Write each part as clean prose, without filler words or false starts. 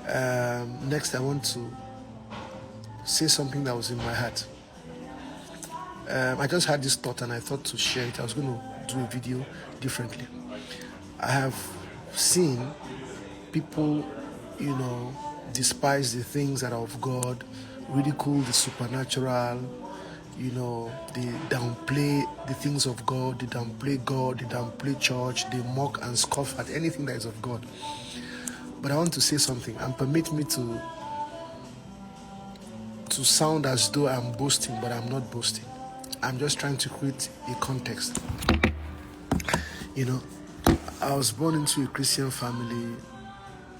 Next, I want to say something that was in my heart. I just had this thought and I thought to share it. I was going to do a video differently. I have seen people, despise the things that are of God, ridicule the supernatural, they downplay the things of God, they downplay church, they mock and scoff at anything that is of God. But I want to say something and permit me to sound as though I'm boasting, but I'm not boasting. I'm just trying to create a context. I was born into a Christian family,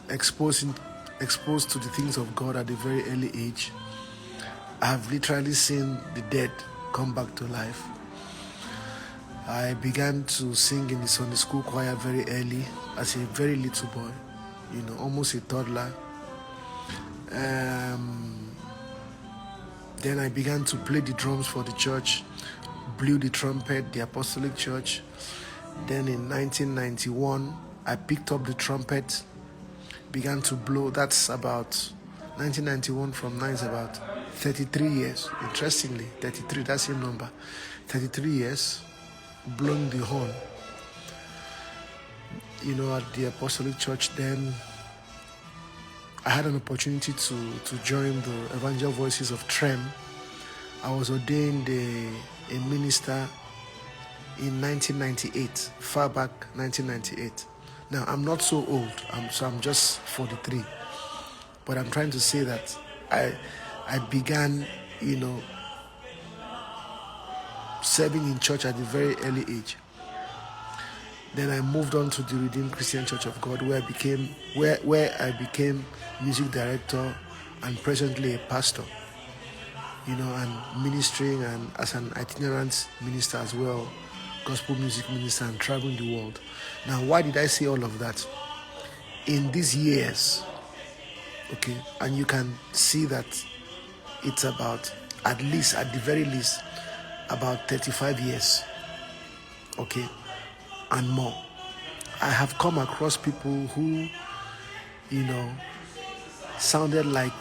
exposed to the things of God at a very early age. I have literally seen the dead come back to life. I began to sing in the Sunday school choir very early as a very little boy, almost a toddler. Then I began to play the drums for the church, blew the trumpet, the Apostolic Church. Then in 1991, I picked up the trumpet, began to blow. That's about 1991 from now is about 33 years. Interestingly, 33, that's the number. 33 years, blowing the horn, at the Apostolic Church. Then I had an opportunity to join the Evangel Voices of Trem. I was ordained a minister in 1998, far back 1998. Now, I'm not so old, I'm just 43. But I'm trying to say that I began, serving in church at a very early age. Then I moved on to the Redeemed Christian Church of God, where I became music director and presently a pastor, and ministering and as an itinerant minister as well, gospel music minister, and traveling the world. Now, why did I say all of that? In these years, okay, and you can see that it's about, at the very least, about 35 years, okay, and more. I have come across people who, sounded like,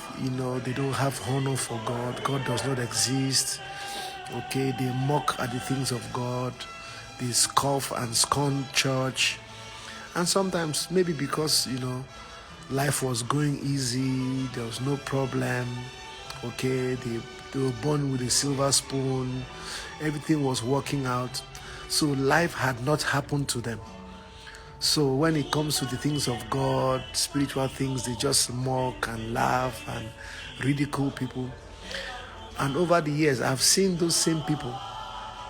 they don't have honor for God. God does not exist. Okay, they mock at the things of God. They scoff and scorn church. And sometimes, maybe because, life was going easy, there was no problem. Okay, they were born with a silver spoon. Everything was working out. So life had not happened to them. So when it comes to the things of God, spiritual things, they just mock and laugh and ridicule people. And over the years, I've seen those same people,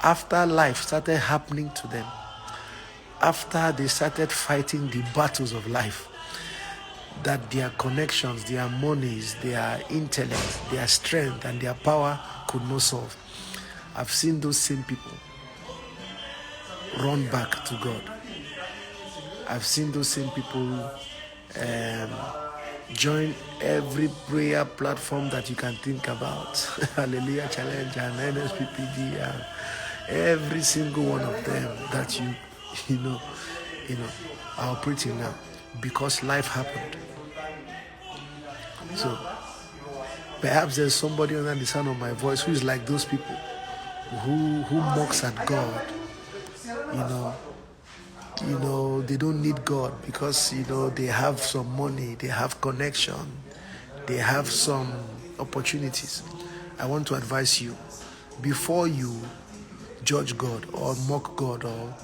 after life started happening to them, after they started fighting the battles of life, that their connections, their monies, their intellect, their strength, and their power could not solve. I've seen those same people run back to God. I've seen those same people join every prayer platform that you can think about. Hallelujah Challenge and NSPPD and every single one of them that you know are operating now, because life happened. So perhaps there's somebody under the sound of my voice who is like those people who mocks at God. They don't need God because, they have some money, they have connection, they have some opportunities. I want to advise you, before you judge God or mock God or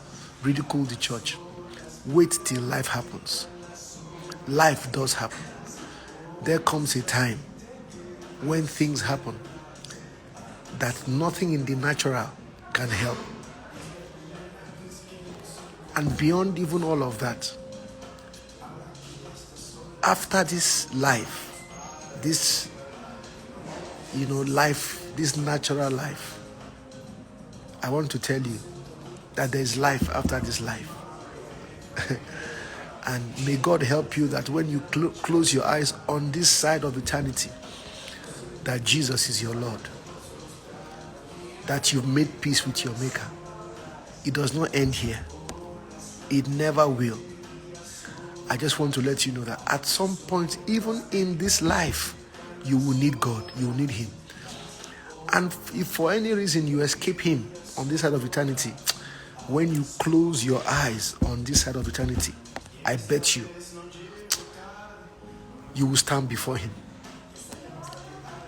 ridicule the church, wait till life happens. Life does happen. There comes a time when things happen that nothing in the natural can help. And beyond even all of that, after this life, this natural life, I want to tell you that there is life after this life. And may God help you that when you close your eyes on this side of eternity, that Jesus is your Lord, that you've made peace with your Maker. It does not end here. It never will. I just want to let you know that at some point, even in this life, you will need God. You will need Him. And if for any reason you escape Him on this side of eternity, when you close your eyes on this side of eternity, I bet you will stand before Him.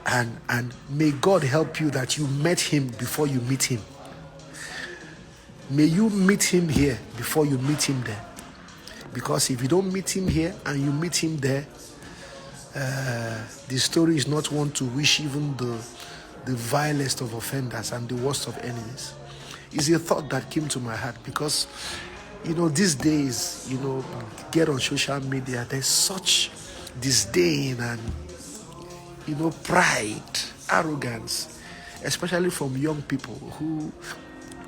And may God help you that you met Him before you meet Him. May you meet Him here before you meet Him there. Because if you don't meet Him here and you meet Him there, the story is not one to wish even the vilest of offenders and the worst of enemies. It's a thought that came to my heart because, these days, get on social media, there's such disdain and, pride, arrogance, especially from young people who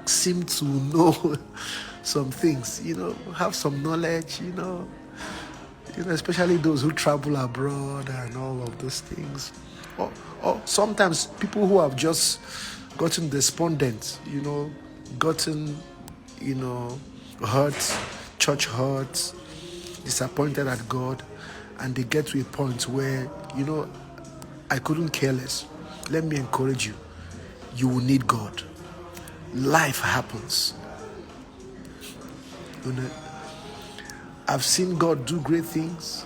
seem to know some things, have some knowledge, especially those who travel abroad and all of those things. Or sometimes people who have just gotten despondent, gotten, hurt, church hurt, disappointed at God, and they get to a point where, I couldn't care less. Let me encourage you. You will need God. Life happens. I've seen God do great things.